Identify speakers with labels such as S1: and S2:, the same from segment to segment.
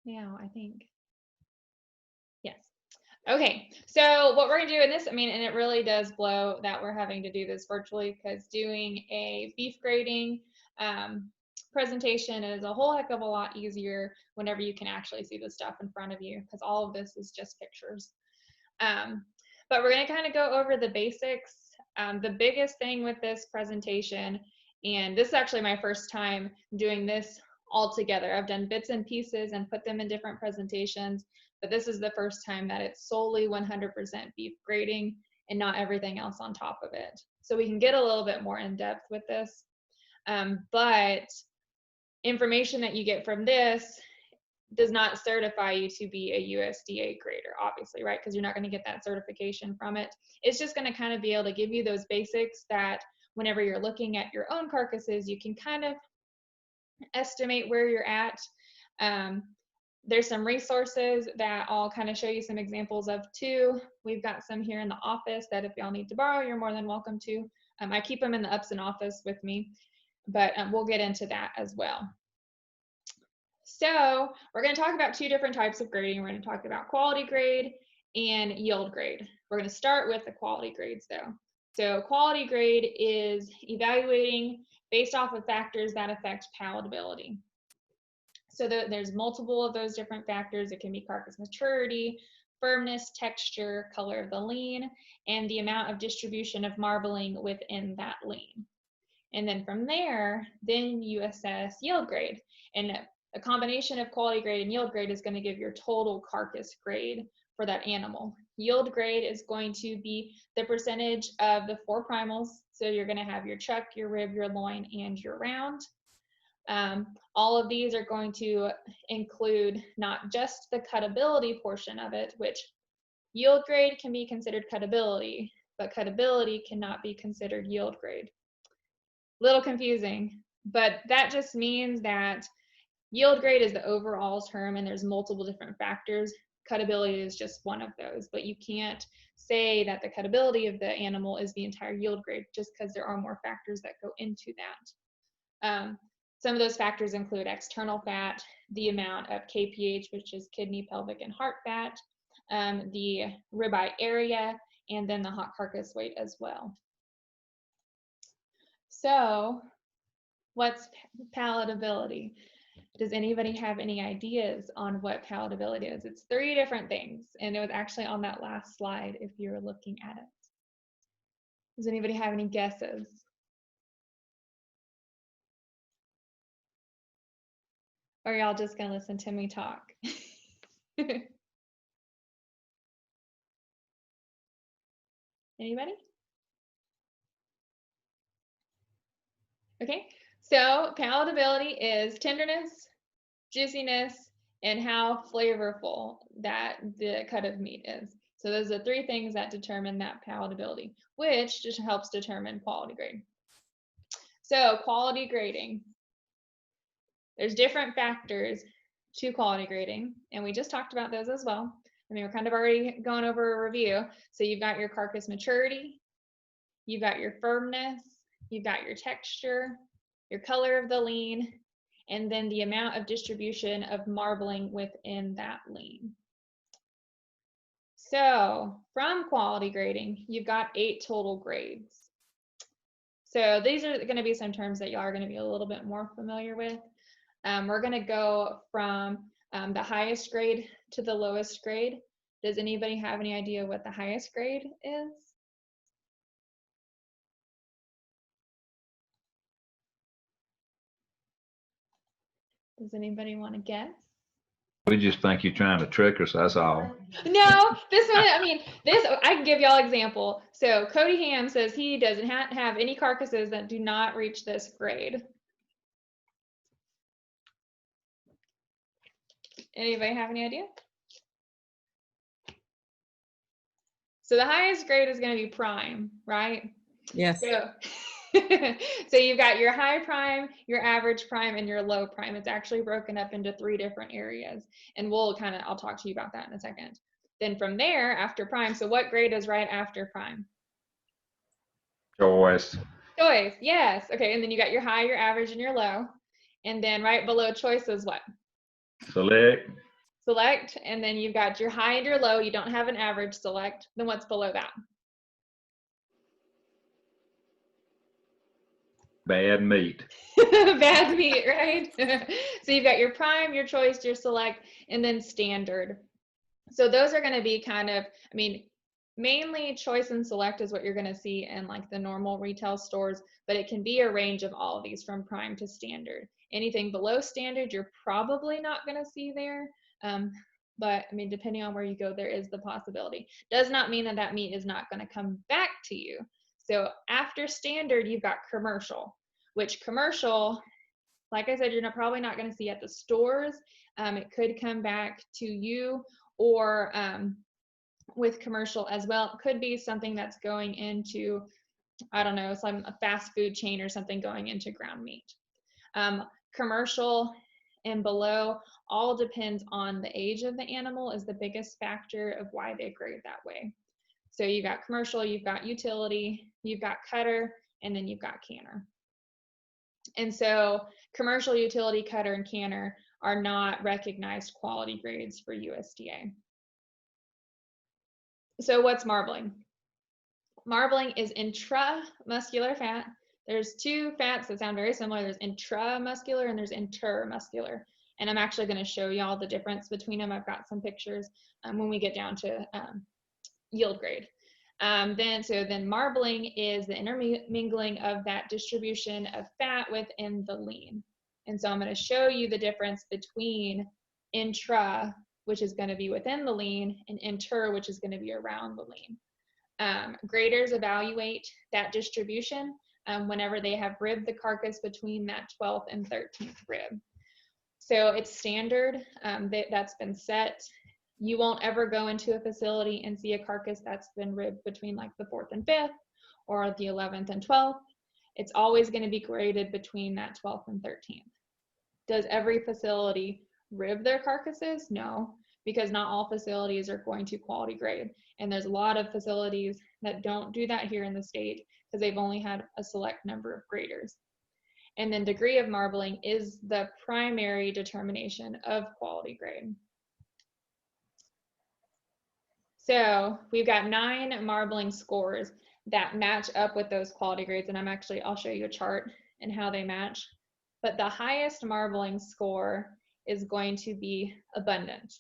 S1: now, I think. Yes. Okay, so what we're gonna do in this, I mean, and it really does blow that we're having to do this virtually, because doing a beef grading presentation is a whole heck of a lot easier whenever you can actually see the stuff in front of you, because all of this is just pictures. But we're gonna kind of go over the basics. The biggest thing with this presentation, and this is actually my first time doing this all together. I've done bits and pieces and put them in different presentations, but this is the first time that it's solely 100% beef grading and not everything else on top of it. So we can get a little bit more in depth with this. But information that you get from this does not certify you to be a USDA grader, obviously, right? Because you're not going to get that certification from it. It's just going to kind of be able to give you those basics that whenever you're looking at your own carcasses, you can kind of estimate where you're at. There's some resources that I'll kind of show you some examples of too. We've got some here in the office that if y'all need to borrow, you're more than welcome to. I keep them in the Upson office with me, but we'll get into that as well. So we're going to talk about two different types of grading. We're going to talk about quality grade and yield grade. We're going to start with the quality grades though. So quality grade is evaluating based off of factors that affect palatability. So there's multiple of those different factors. It can be carcass maturity, firmness, texture, color of the lean, and the amount of distribution of marbling within that lean. And then from there, then you assess yield grade. And a combination of quality grade and yield grade is going to give your total carcass grade for that animal. Yield grade is going to be the percentage of the 4 primals. So you're going to have your chuck, your rib, your loin, and your round. All of these are going to include not just the cutability portion of it, which yield grade can be considered cutability, but cutability cannot be considered yield grade. Little confusing, but that just means that yield grade is the overall term and there's multiple different factors. Cutability is just one of those, but you can't say that the cutability of the animal is the entire yield grade just because there are more factors that go into that. Some of those factors include external fat, the amount of kph, which is kidney, pelvic, and heart fat, the ribeye area, and then the hot carcass weight as well. So what's palatability? Does anybody have any ideas on what palatability is? It's 3 different things, and it was actually on that last slide if you're looking at it. Does anybody have any guesses? Or y'all just gonna listen to me talk? Anybody? Okay, so palatability is tenderness, juiciness, and how flavorful that the cut of meat is. So those are 3 things that determine that palatability, which just helps determine quality grade. So quality grading. There's different factors to quality grading, and we just talked about those as well. I mean, we're kind of already going over a review. So you've got your carcass maturity, you've got your firmness, you've got your texture, your color of the lean, and then the amount of distribution of marbling within that lean. So from quality grading, you've got 8 total grades. So these are going to be some terms that y'all are going to be a little bit more familiar with. We're going to go from the highest grade to the lowest grade. Does anybody have any idea what the highest grade is? Does anybody want to guess?
S2: We just think you're trying to trick us, that's all.
S1: No, this one, I mean, this, I can give y'all an example. So Cody Ham says he doesn't have any carcasses that do not reach this grade. Anybody have any idea? So the highest grade is going to be prime, right?
S3: Yes.
S1: So, so you've got your high prime, your average prime, and your low prime. It's actually broken up into 3 different areas. And I'll talk to you about that in a second. Then from there, after prime, so what grade is right after prime?
S2: Choice.
S1: Choice, yes. Okay, and then you got your high, your average, and your low. And then right below choice is what?
S2: Select.
S1: select, and then you've got your high and your low. You don't have an average select. Then what's below that?
S2: Bad meat.
S1: Bad meat, right? So you've got your prime, your choice, your select, and then standard. So those are going to be kind of, I mean, mainly choice and select is what you're going to see in like the normal retail stores, but it can be a range of all of these from prime to standard. Anything below standard, you're probably not going to see there. But I mean, depending on where you go, there is the possibility. Does not mean that that meat is not going to come back to you. So after standard, you've got commercial, which commercial, like I said, you're probably not going to see at the stores. It could come back to you, or with commercial as well. It could be something that's going into, I don't know, some a fast food chain or something going into ground meat. Commercial and below all depends on the age of the animal is the biggest factor of why they grade that way. So you've got commercial, you've got utility, you've got cutter, and then you've got canner. And so commercial, utility, cutter, and canner are not recognized quality grades for USDA. So what's marbling? Marbling is intramuscular fat. There's two fats that sound very similar. There's intramuscular and there's intermuscular. And I'm actually going to show y'all the difference between them. I've got some pictures when we get down to yield grade. Then marbling is the intermingling of that distribution of fat within the lean. And so I'm going to show you the difference between intra, which is going to be within the lean, and inter, which is going to be around the lean. Graders evaluate that distribution whenever they have ribbed the carcass between that 12th and 13th rib. So it's standard that's been set. You won't ever go into a facility and see a carcass that's been ribbed between like the 4th and 5th or the 11th and 12th. It's always going to be graded between that 12th and 13th. Does every facility rib their carcasses? No, because not all facilities are going to quality grade. And there's a lot of facilities that don't do that here in the state because they've only had a select number of graders. And then degree of marbling is the primary determination of quality grade. So we've got 9 marbling scores that match up with those quality grades. And I'll show you a chart and how they match. But the highest marbling score is going to be abundant.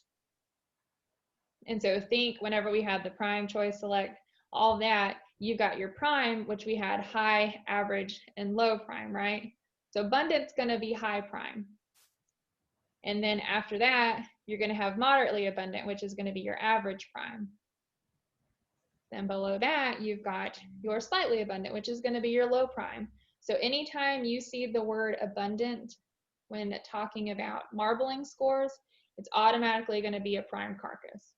S1: And so think whenever we had the prime, choice, select, all that, you've got your prime, which we had high, average, and low prime, right? So abundant's going to be high prime. And then after that, you're going to have moderately abundant, which is going to be your average prime. Then below that, you've got your slightly abundant, which is going to be your low prime. So anytime you see the word abundant when talking about marbling scores, it's automatically going to be a prime carcass.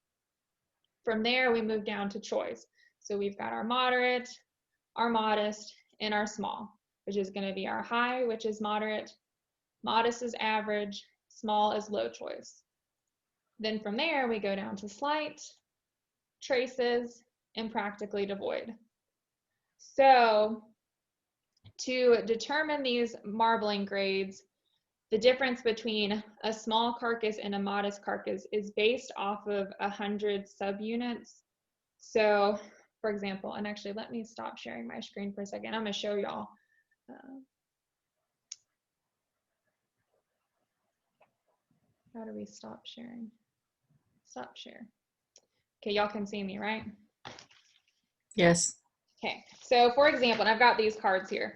S1: From there, we move down to choice. So we've got our moderate, our modest, and our small, which is going to be our high, which is moderate, modest is average, small is low choice. Then from there, we go down to slight, traces, and practically devoid. So to determine these marbling grades, the difference between a small carcass and a modest carcass is based off of 100 subunits. So for example, and actually let me stop sharing my screen for a second. I'm going to show y'all. How do we stop sharing? Stop share. Okay, y'all can see me, right?
S3: Yes.
S1: Okay, so for example, and I've got these cards here,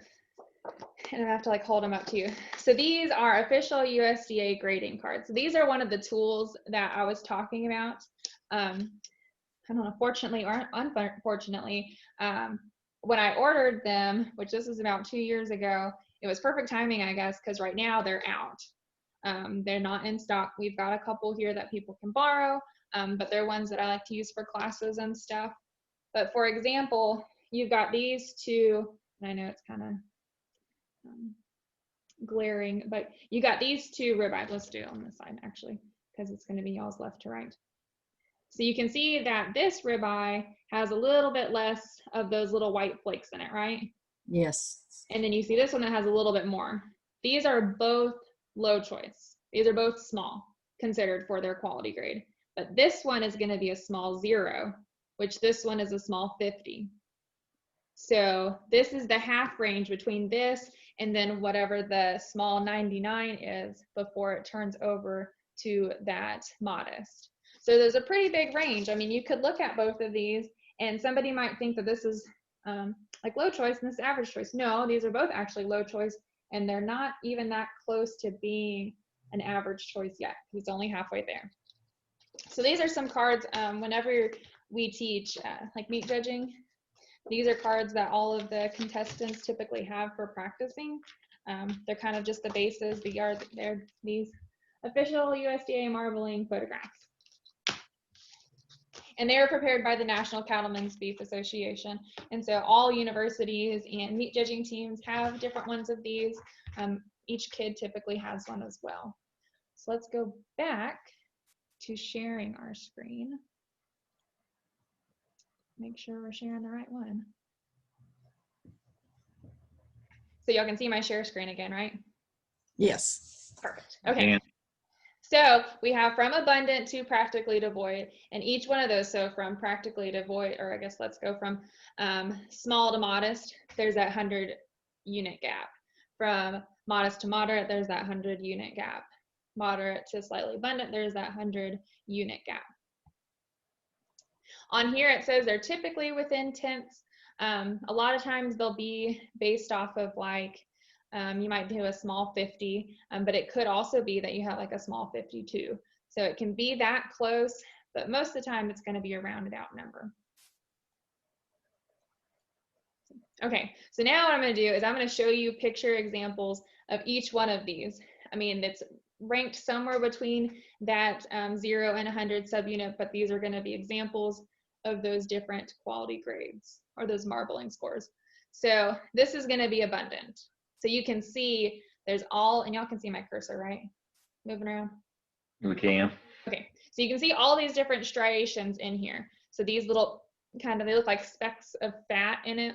S1: and I have to like hold them up to you. So these are official USDA grading cards. So these are one of the tools that I was talking about. I don't know, fortunately or unfortunately, when I ordered them, which this is about 2 years ago, it was perfect timing, I guess, because right now they're out. They're not in stock. We've got a couple here that people can borrow, but they're ones that I like to use for classes and stuff. But for example, you've got these two, and I know it's kind of glaring, but you got these two ribeye. Let's do it on this side actually, because it's going to be y'all's left to right. So you can see that this ribeye has a little bit less of those little white flakes in it, right?
S3: Yes.
S1: And then you see this one that has a little bit more. These are both low choice. These are both small considered for their quality grade. But this one is going to be a small 0, which this one is a small 50. So this is the half range between this and then whatever the small 99 is before it turns over to that modest. So there's a pretty big range. I mean, you could look at both of these and somebody might think that this is like low choice and this is average choice. No, these are both actually low choice, and they're not even that close to being an average choice yet. It's only halfway there. So these are some cards whenever we teach like meat judging. These are cards that all of the contestants typically have for practicing. They're kind of just the bases. They're these official USDA marbling photographs. And they are prepared by the National Cattlemen's Beef Association. And so all universities and meat judging teams have different ones of these. Each kid typically has one as well. So let's go back to sharing our screen. Make sure we're sharing the right one. So y'all can see my share screen again, right?
S3: Yes.
S1: Perfect. Okay. So we have from abundant to practically devoid, and each one of those, so from practically devoid, or I guess let's go from small to modest, there's that 100 unit gap. From modest to moderate, there's that 100 unit gap. Moderate to slightly abundant, there's that 100 unit gap. On here it says they're typically within tenths. A lot of times they'll be based off of like, you might do a small 50, but it could also be that you have like a small 52. So it can be that close, but most of the time it's going to be a rounded out number. Okay, so now what I'm going to do is I'm going to show you picture examples of each one of these. I mean, it's ranked somewhere between that 0 and 100 subunit, but these are going to be examples of those different quality grades or those marbling scores. So this is going to be abundant. So you can see there's all, and y'all can see my cursor, right? Moving around.
S2: We can.
S1: Okay, so you can see all these different striations in here. So these little kind of, they look like specks of fat in it.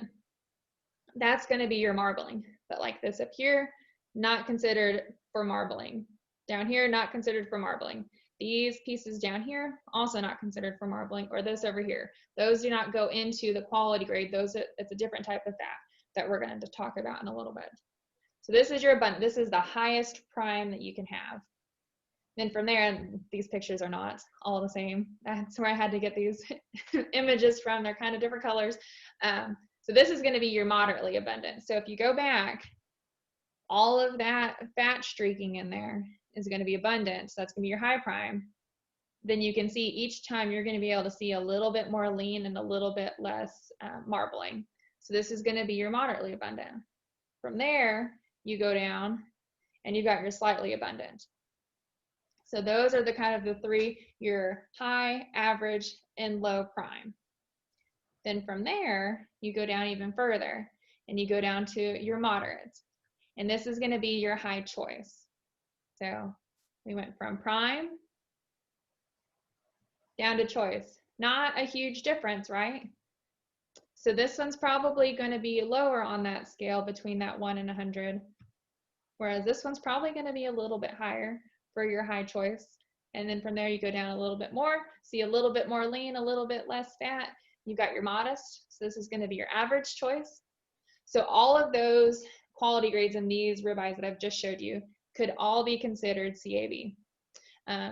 S1: That's going to be your marbling. But like this up here, not considered for marbling. Down here, not considered for marbling. These pieces down here, also not considered for marbling, or this over here. Those do not go into the quality grade. Those, it's a different type of fat that we're going to talk about in a little bit. So this is your abundant. This is the highest prime that you can have. Then from there, these pictures are not all the same. That's where I had to get these images from. They're kind of different colors. So this is going to be your moderately abundant. So if you go back, all of that fat streaking in there is going to be abundant. So that's going to be your high prime. Then you can see each time you're going to be able to see a little bit more lean and a little bit less marbling. So this is going to be your moderately abundant. From there, you go down and you've got your slightly abundant. So those are the kind of the three, your high, average, and low prime. Then from there, you go down even further and you go down to your moderate. And this is going to be your high choice. So we went from prime down to choice. Not a huge difference, right? So this one's probably going to be lower on that scale between that 1 and 100, whereas this one's probably going to be a little bit higher for your high choice. And then from there you go down a little bit more, see a little bit more lean, a little bit less fat. You've got your modest, so this is going to be your average choice. So all of those quality grades in these ribeyes that I've just showed you could all be considered CAB,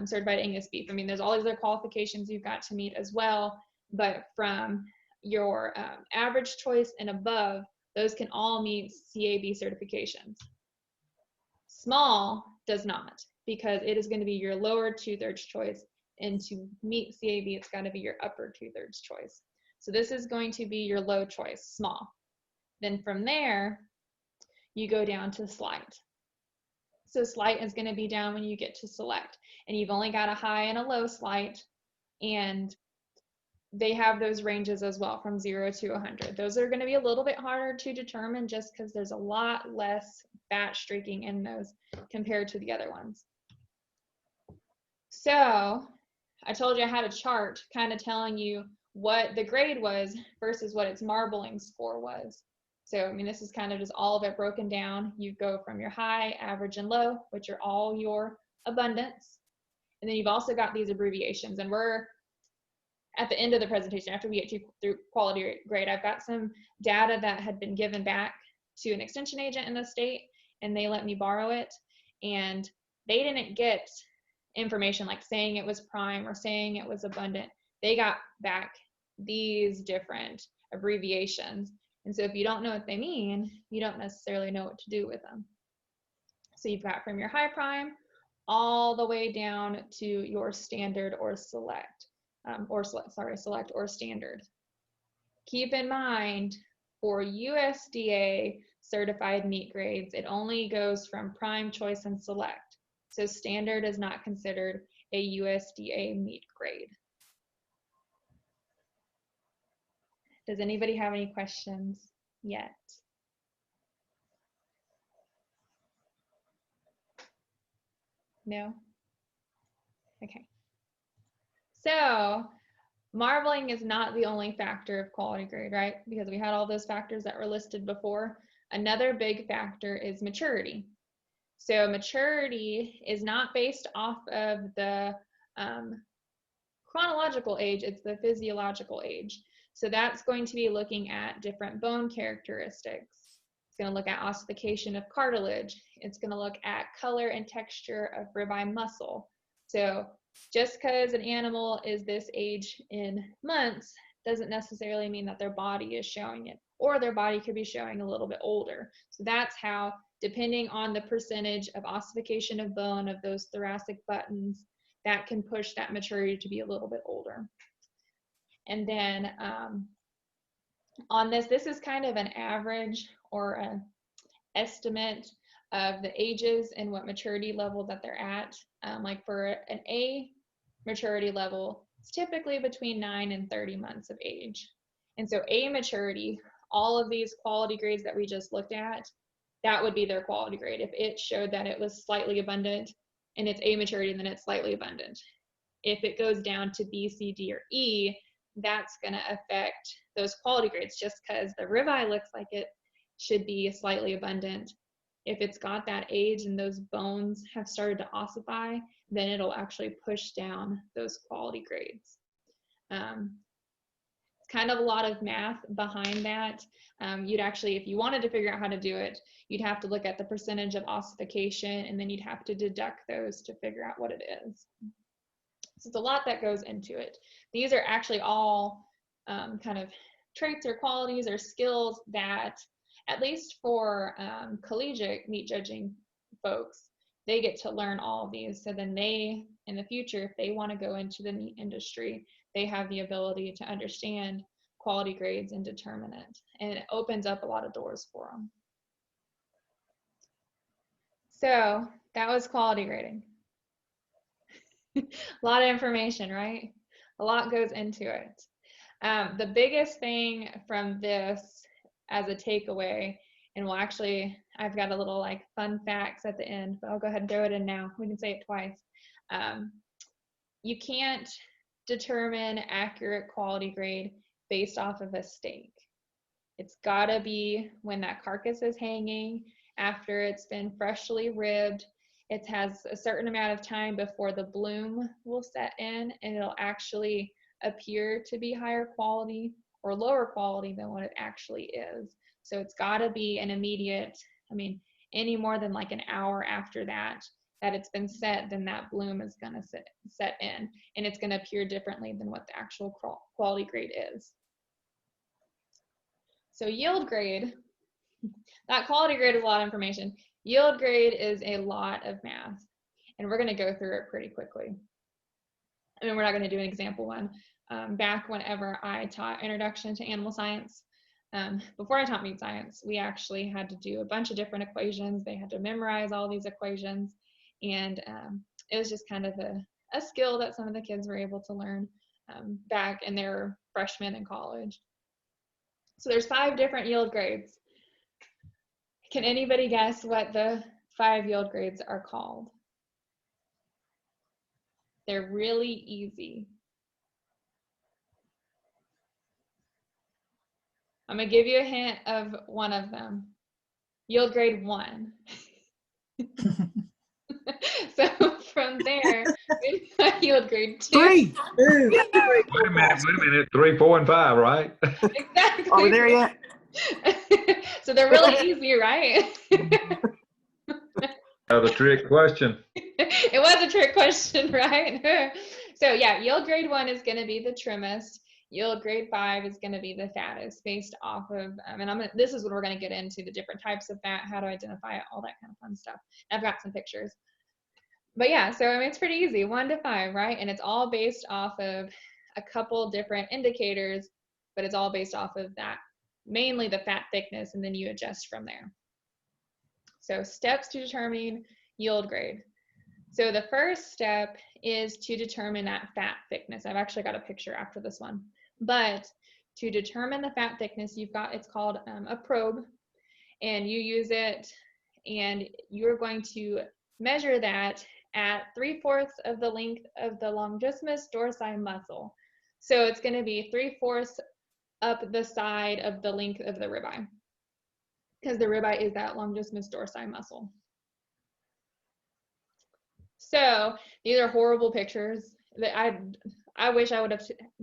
S1: certified Angus beef. I mean, there's all these other qualifications you've got to meet as well, but from your average choice and above, those can all meet CAB certifications. Small does not, because it is going to be your lower 2/3 choice, and to meet CAB, it's got to be your upper 2/3 choice. So this is going to be your low choice, small. Then from there, you go down to slight. So slight is going to be down when you get to select, and you've only got a high and a low slight, and they have those ranges as well from 0 to 100. Those are going to be a little bit harder to determine just because there's a lot less fat streaking in those compared to the other ones. So I told you I had a chart kind of telling you what the grade was versus what its marbling score was. So, I mean, this is kind of just all of it broken down. You go from your high, average, and low, which are all your abundance. And then you've also got these abbreviations, and we're at the end of the presentation, after we get through quality grade, I've got some data that had been given back to an extension agent in the state, and they let me borrow it. And they didn't get information like saying it was prime or saying it was abundant. They got back these different abbreviations. And so if you don't know what they mean, you don't necessarily know what to do with them. So you've got from your high prime all the way down to your standard or select, select or standard. Keep in mind, for USDA certified meat grades, it only goes from prime, choice, and select. So standard is not considered a USDA meat grade. Does anybody have any questions yet? No? Okay. So marbling is not the only factor of quality grade, right? Because we had all those factors that were listed before. Another big factor is maturity. So maturity is not based off of the chronological age, it's the physiological age. So that's going to be looking at different bone characteristics. It's going to look at ossification of cartilage. It's going to look at color and texture of ribeye muscle. So just because an animal is this age in months doesn't necessarily mean that their body is showing it, or their body could be showing a little bit older. So that's how, depending on the percentage of ossification of bone of those thoracic buttons, that can push that maturity to be a little bit older. And then on this is kind of an average or an estimate of the ages and what maturity level that they're at. Like for an A maturity level, it's typically between 9 and 30 months of age. And so A maturity, all of these quality grades that we just looked at, that would be their quality grade. If it showed that it was slightly abundant and it's A maturity, then it's slightly abundant. If it goes down to B, C, D, or E, that's going to affect those quality grades. Just because the ribeye looks like it should be slightly abundant, if it's got that age and those bones have started to ossify, then it'll actually push down those quality grades. It's kind of a lot of math behind that. You'd actually, if you wanted to figure out how to do it, you'd have to look at the percentage of ossification, and then you'd have to deduct those to figure out what it is. So it's a lot that goes into it. These are actually all kind of traits or qualities or skills that, at least for collegiate meat judging folks, they get to learn all of these. So then they, in the future, if they want to go into the meat industry, they have the ability to understand quality grades and determine it. And it opens up a lot of doors for them. So that was quality grading. A lot of information, right? A lot goes into it. The biggest thing from this as a takeaway, and I've got a little like fun facts at the end, but I'll go ahead and throw it in now. We can say it twice. You can't determine accurate quality grade based off of a steak. It's gotta be when that carcass is hanging, after it's been freshly ribbed. It has a certain amount of time before the bloom will set in, and it'll actually appear to be higher quality or lower quality than what it actually is. So it's got to be an immediate, any more than like an hour after that it's been set, then that bloom is going to set in, and it's going to appear differently than what the actual quality grade is. So yield grade, that quality grade is a lot of information. Yield grade is a lot of math, and we're going to go through it pretty quickly. We're not going to do an example one. Back whenever I taught Introduction to Animal Science, before I taught meat science, we actually had to do a bunch of different equations. They had to memorize all these equations, and it was just kind of a skill that some of the kids were able to learn back in their freshmen in college. So there's 5 different yield grades. Can anybody guess what the 5 yield grades are called? They're really easy. I'm going to give you a hint of one of them. Yield grade 1. So from there, Yield grade 2.
S4: 3.
S3: Ooh.
S2: Wait a minute, 3, 4, and 5, right?
S1: Exactly.
S4: Are we there yet?
S1: So they're really easy, right?
S2: Another trick question.
S1: It was a trick question, right? So yeah, yield grade 1 is going to be the trimmest. Yield grade 5 is going to be the fattest, based off of, and this is what we're going to get into, the different types of fat, how to identify it, all that kind of fun stuff. I've got some pictures. But yeah, so I mean, it's pretty easy, 1 to 5, right? And it's all based off of a couple different indicators, but it's all based off of that, mainly the fat thickness, and then you adjust from there. So steps to determining yield grade. So the first step is to determine that fat thickness. I've actually got a picture after this one. But to determine the fat thickness, it's called a probe, and you use it, and you're going to measure that at 3/4 of the length of the longissimus dorsi muscle. So it's going to be 3/4 up the side of the length of the ribeye, because the ribeye is that longissimus dorsi muscle. So these are horrible pictures that I wish I would have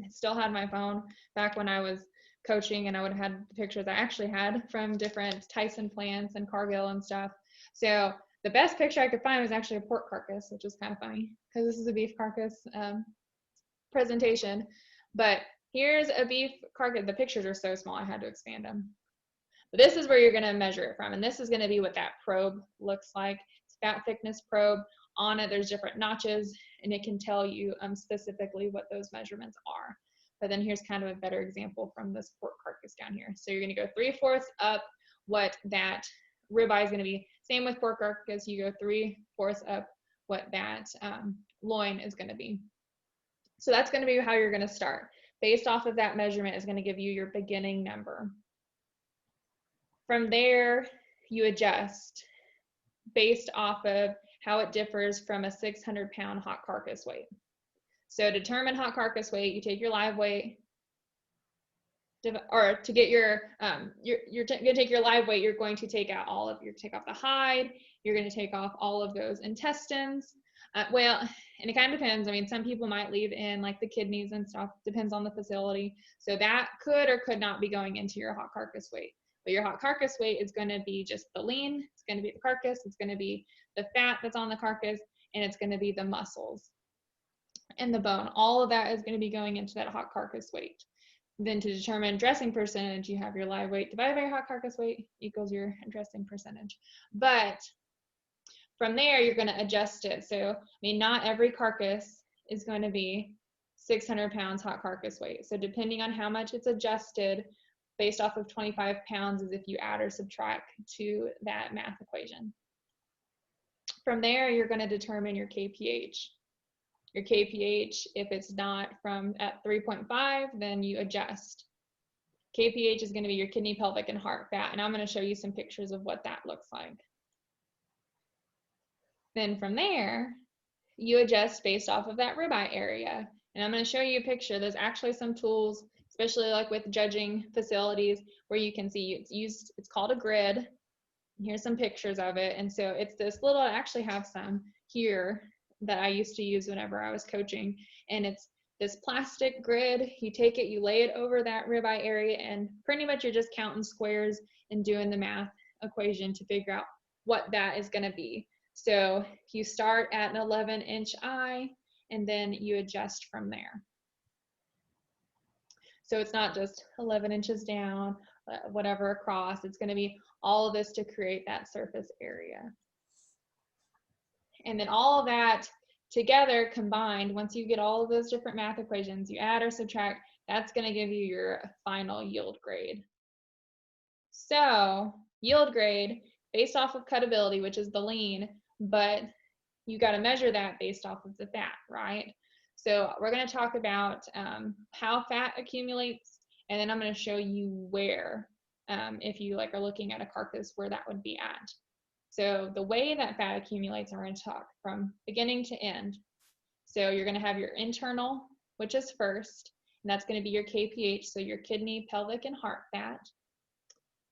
S1: still had my phone back when I was coaching, and I would have had the pictures I actually had from different Tyson plants and Cargill and stuff. So the best picture I could find was actually a pork carcass, which is kind of funny because this is a beef carcass presentation. But here's a beef carcass. The pictures are so small I had to expand them. But this is where you're going to measure it from, and this is going to be what that probe looks like. It's fat thickness probe. On it, there's different notches, and it can tell you specifically what those measurements are. But then here's kind of a better example from this pork carcass down here. So you're going to go 3/4 up what that ribeye is going to be. Same with pork carcass, you go 3/4 up what that loin is going to be. So that's going to be how you're going to start. Based off of that measurement is going to give you your beginning number. From there, you adjust based off of how it differs from a 600-pound hot carcass weight. So to determine hot carcass weight, you take your live weight, or to get your, you're going to take your live weight, you're going to take out take off the hide, you're going to take off all of those intestines. Well, and it kind of depends. I mean, some people might leave in like the kidneys and stuff, depends on the facility. So that could or could not be going into your hot carcass weight. But your hot carcass weight is going to be just the lean, it's going to be the carcass, it's going to be the fat that's on the carcass, and it's going to be the muscles and the bone. All of that is going to be going into that hot carcass weight. Then to determine dressing percentage, you have your live weight divided by your hot carcass weight equals your dressing percentage. But from there, you're going to adjust it. So, I mean, not every carcass is going to be 600 pounds hot carcass weight. So depending on how much it's adjusted, based off of 25 pounds is if you add or subtract to that math equation. From there, you're going to determine your kpH. Your kpH, if it's not at 3.5, then you adjust. kpH is going to be your kidney, pelvic, and heart fat, and I'm going to show you some pictures of what that looks like. Then from there, you adjust based off of that ribeye area, and I'm going to show you a picture. There's actually some tools, especially like with judging facilities, where you can see it's called a grid. Here's some pictures of it. And so it's this little, I actually have some here that I used to use whenever I was coaching. And it's this plastic grid. You take it, you lay it over that ribeye area, and pretty much you're just counting squares and doing the math equation to figure out what that is going to be. So you start at an 11-inch eye, and then you adjust from there. So it's not just 11 inches down, whatever across. It's going to be all of this to create that surface area. And then all of that together combined, once you get all of those different math equations, you add or subtract, that's going to give you your final yield grade. So yield grade based off of cutability, which is the lean, but you got to measure that based off of the fat, right? So we're going to talk about how fat accumulates, and then I'm going to show you where, if you are looking at a carcass, where that would be at. So the way that fat accumulates, we're going to talk from beginning to end. So you're going to have your internal, which is first, and that's going to be your kpH, so your kidney, pelvic, and heart fat.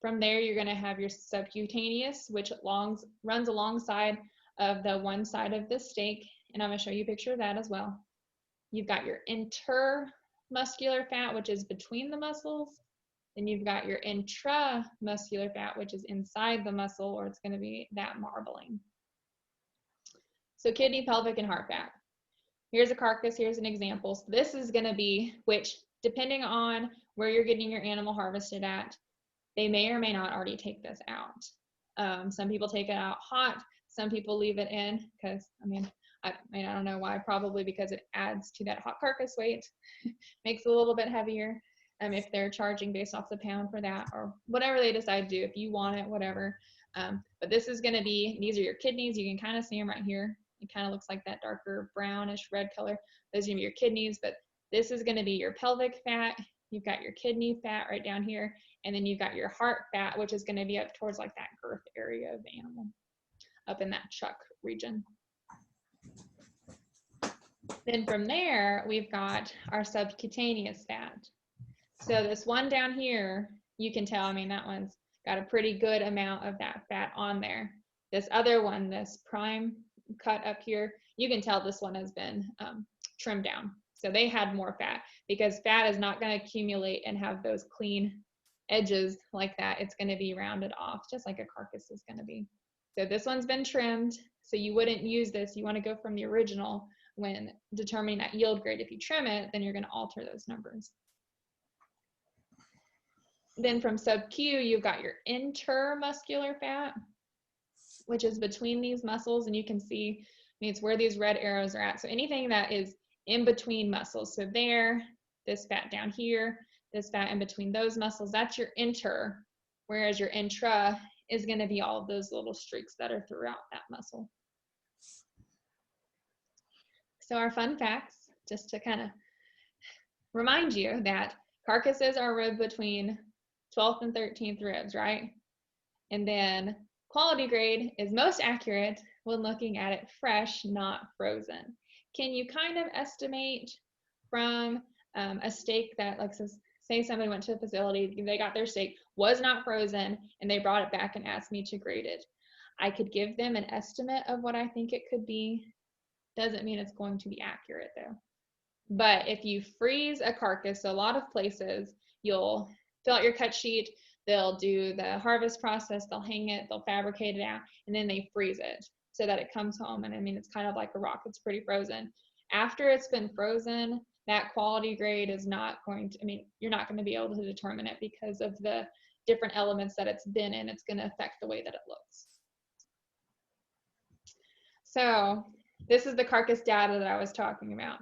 S1: From there, you're going to have your subcutaneous, which runs alongside of the one side of the steak, and I'm going to show you a picture of that as well. You've got your intermuscular fat, which is between the muscles. Then you've got your intramuscular fat, which is inside the muscle, or it's going to be that marbling. So kidney, pelvic, and heart fat. Here's a carcass, here's an example. So this is going to be, which depending on where you're getting your animal harvested at, they may or may not already take this out. Some people take it out hot, some people leave it in because, I don't know why, probably because it adds to that hot carcass weight, makes it a little bit heavier. If they're charging based off the pound for that, or whatever they decide to do, if you want it, whatever. But this is going to be, these are your kidneys. You can kind of see them right here. It kind of looks like that darker brownish red color. Those are going to be your kidneys, but this is going to be your pelvic fat. You've got your kidney fat right down here, and then you've got your heart fat, which is going to be up towards like that girth area of the animal, up in that chuck region. Then from there, we've got our subcutaneous fat. So this one down here, you can tell, that one's got a pretty good amount of that fat on there. This other one, this prime cut up here, you can tell this one has been trimmed down. So they had more fat, because fat is not going to accumulate and have those clean edges like that. It's going to be rounded off, just like a carcass is going to be. So this one's been trimmed, so you wouldn't use this. You want to go from the original when determining that yield grade. If you trim it, then you're going to alter those numbers. Then from sub-Q, you've got your intermuscular fat, which is between these muscles, and you can see, it's where these red arrows are at. So anything that is in between muscles, so there, this fat down here, this fat in between those muscles, that's your inter, whereas your intra is going to be all of those little streaks that are throughout that muscle. So our fun facts, just to kind of remind you that carcasses are ribbed between 12th and 13th ribs, right? And then quality grade is most accurate when looking at it fresh, not frozen. Can you kind of estimate from a steak that, like, say somebody went to a facility, they got their steak, was not frozen, and they brought it back and asked me to grade it. I could give them an estimate of what I think it could be. Doesn't mean it's going to be accurate though. But if you freeze a carcass, so a lot of places, you'll fill out your cut sheet, they'll do the harvest process, they'll hang it, they'll fabricate it out, and then they freeze it so that it comes home. And it's kind of like a rock, it's pretty frozen. After it's been frozen, that quality grade is not going to, you're not going to be able to determine it because of the different elements that it's been in. It's going to affect the way that it looks. So this is the carcass data that I was talking about.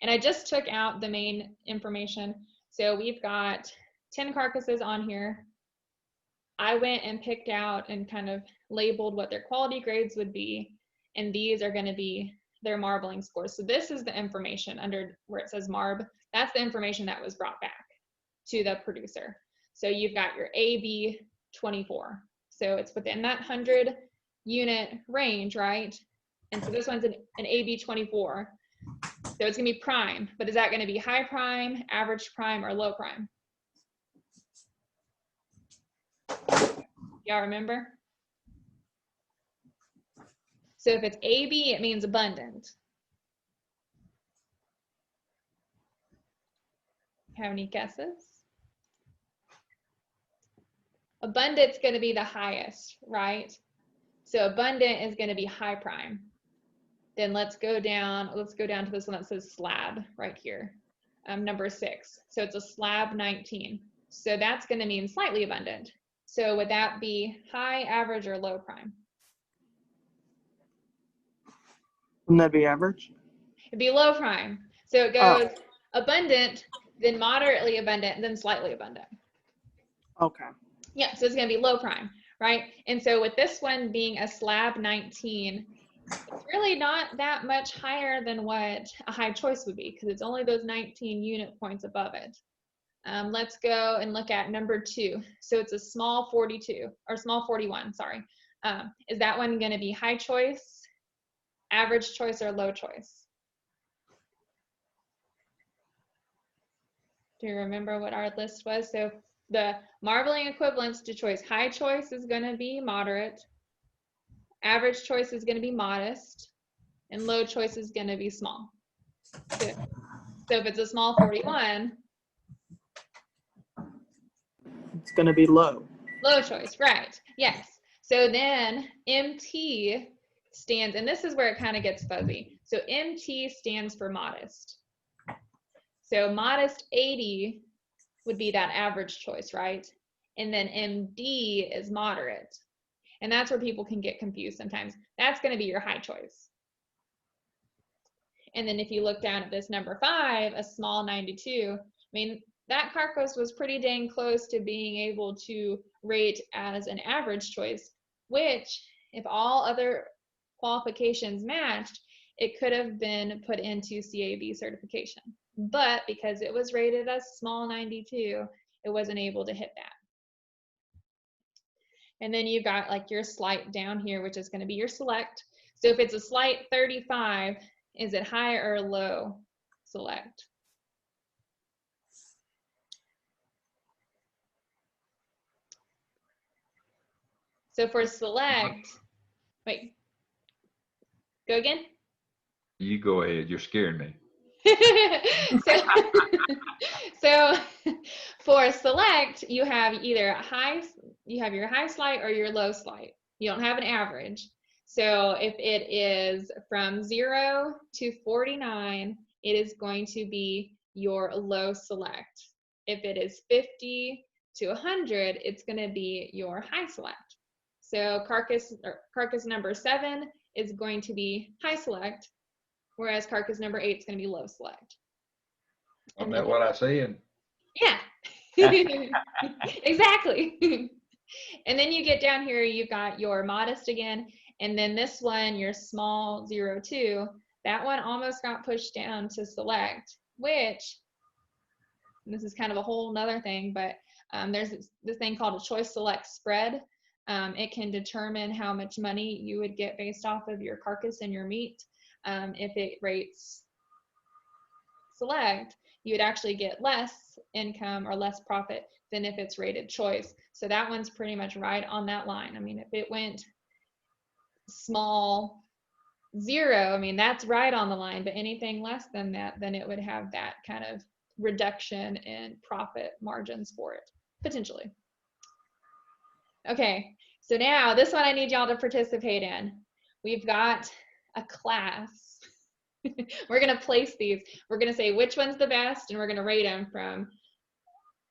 S1: And I just took out the main information. So we've got 10 carcasses on here. I went and picked out and kind of labeled what their quality grades would be. And these are going to be their marbling scores. So this is the information under where it says marb. That's the information that was brought back to the producer. So you've got your AB 24. So it's within that 100 unit range, right? And so this one's an AB 24. So it's gonna be prime, but is that gonna be high prime, average prime, or low prime? Y'all remember? So if it's AB, it means abundant. Have any guesses? Abundant's gonna be the highest, right? So abundant is gonna be high prime. Then let's go down to this one that says slab right here, number 6. So it's a slab 19. So that's going to mean slightly abundant. So would that be high, average, or low prime?
S4: Wouldn't that be average?
S1: It'd be low prime. So it goes abundant, then moderately abundant, then slightly abundant.
S4: Okay.
S1: Yeah, so it's going to be low prime, right? And so with this one being a slab 19, it's really not that much higher than what a high choice would be, because it's only those 19 unit points above it. Let's go and look at number 2. So it's a small 42, or small 41, sorry. Is that one going to be high choice, average choice, or low choice? Do you remember what our list was? So the marbling equivalents to choice: high choice is going to be moderate, average choice is going to be modest, and low choice is going to be small. So if it's a small 41,
S4: It's going to be low.
S1: low choice, right? Yes. So then MT stands, and this is where it kind of gets fuzzy. So MT stands for modest. So modest 80 would be that average choice, right? And then MD is moderate. And that's where people can get confused sometimes. That's going to be your high choice. And then if you look down at this number 5, a small 92, I mean, that carcass was pretty dang close to being able to rate as an average choice, which if all other qualifications matched, it could have been put into CAB certification. But because it was rated as small 92, it wasn't able to hit that. And then you've got like your slight down here, which is going to be your select. So if it's a slight 35, is it high or low select? So for select, wait, go again?
S2: You go ahead. You're scaring me.
S1: so for select, you have either your high slight or your low slight. You don't have an average. So if it is from 0 to 49, it is going to be your low select. If it is 50 to 100, it's going to be your high select. So carcass number 7 is going to be high select, whereas carcass number 8 is going to be low select.
S2: Isn't that what I said?
S1: Yeah, exactly. And then you get down here, you've got your modest again, and then this one, your small 02, that one almost got pushed down to select, which, this is kind of a whole nother thing, but there's this thing called a choice select spread. It can determine how much money you would get based off of your carcass and your meat. If it rates select, you would actually get less income or less profit than if it's rated choice. So that one's pretty much right on that line. I mean, if it went small 0, I mean, that's right on the line, but anything less than that, then it would have that kind of reduction in profit margins for it, potentially. Okay, so now this one I need y'all to participate in. We've got a class. We're going to place these. We're going to say which one's the best, and we're going to rate them from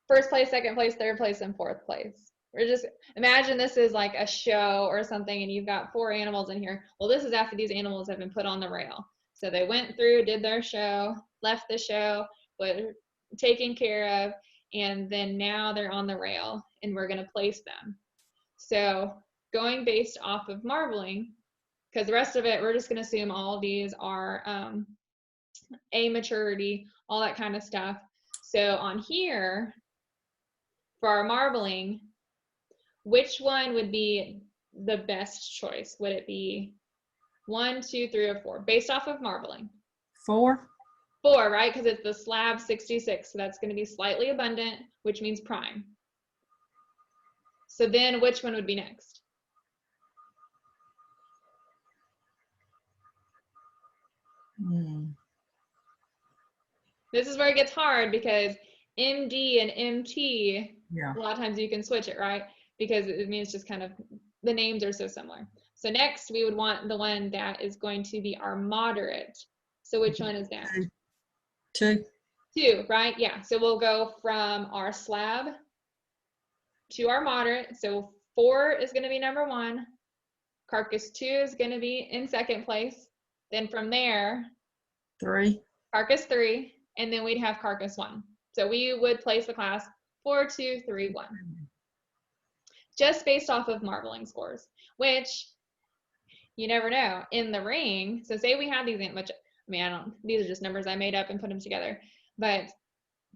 S1: first place, second place, third place, and fourth place. We're just, imagine this is like a show or something, and you've got 4 animals in here. Well, this is after these animals have been put on the rail. So they went through, did their show, left the show, were taken care of, and then now they're on the rail, and we're going to place them. So going based off of marbling, because the rest of it, we're just going to assume all of these are A maturity, all that kind of stuff. So on here, for our marbling, which one would be the best choice? Would it be 1, 2, 3, or 4, based off of marbling?
S3: 4.
S1: 4, right? Because it's the slab 66, so that's going to be slightly abundant, which means prime. So then which one would be next? This is where it gets hard, because MD and MT,
S3: Yeah.
S1: a lot of times you can switch it, right? Because it means just kind of, the names are so similar. So next we would want the one that is going to be our moderate. So which one is that?
S3: 2.
S1: 2, right? Yeah, so we'll go from our slab to our moderate. So 4 is going to be number 1. Carcass 2 is going to be in second place. Then from there,
S3: 3.
S1: carcass 3, and then we'd have carcass 1. So we would place the class 4, 2, 3, 1. Just based off of marbling scores, which you never know. In the ring, so say we have these, which, I mean, these are just numbers I made up and put them together, but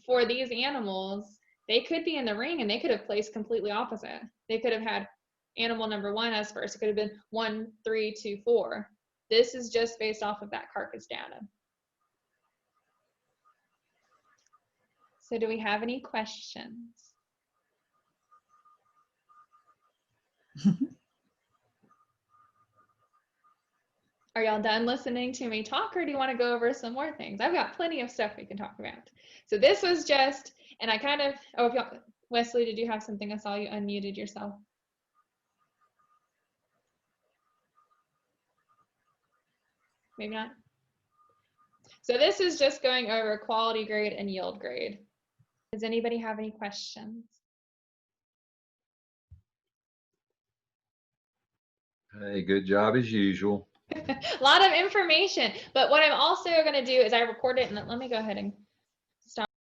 S1: for these animals, they could be in the ring and they could have placed completely opposite. They could have had animal number 1 as first. It could have been 1, 3, 2, 4. This is just based off of that carcass data. So do we have any questions? Are y'all done listening to me talk, or do you want to go over some more things? I've got plenty of stuff we can talk about. So this was just, and I kind of, oh, if y'all, Wesley, did you have something? I saw you unmuted yourself. Maybe not. So this is just going over quality grade and yield grade. Does anybody have any questions?
S2: Hey, good job as usual.
S1: A lot of information, but what I'm also going to do is I record it, and let me go ahead and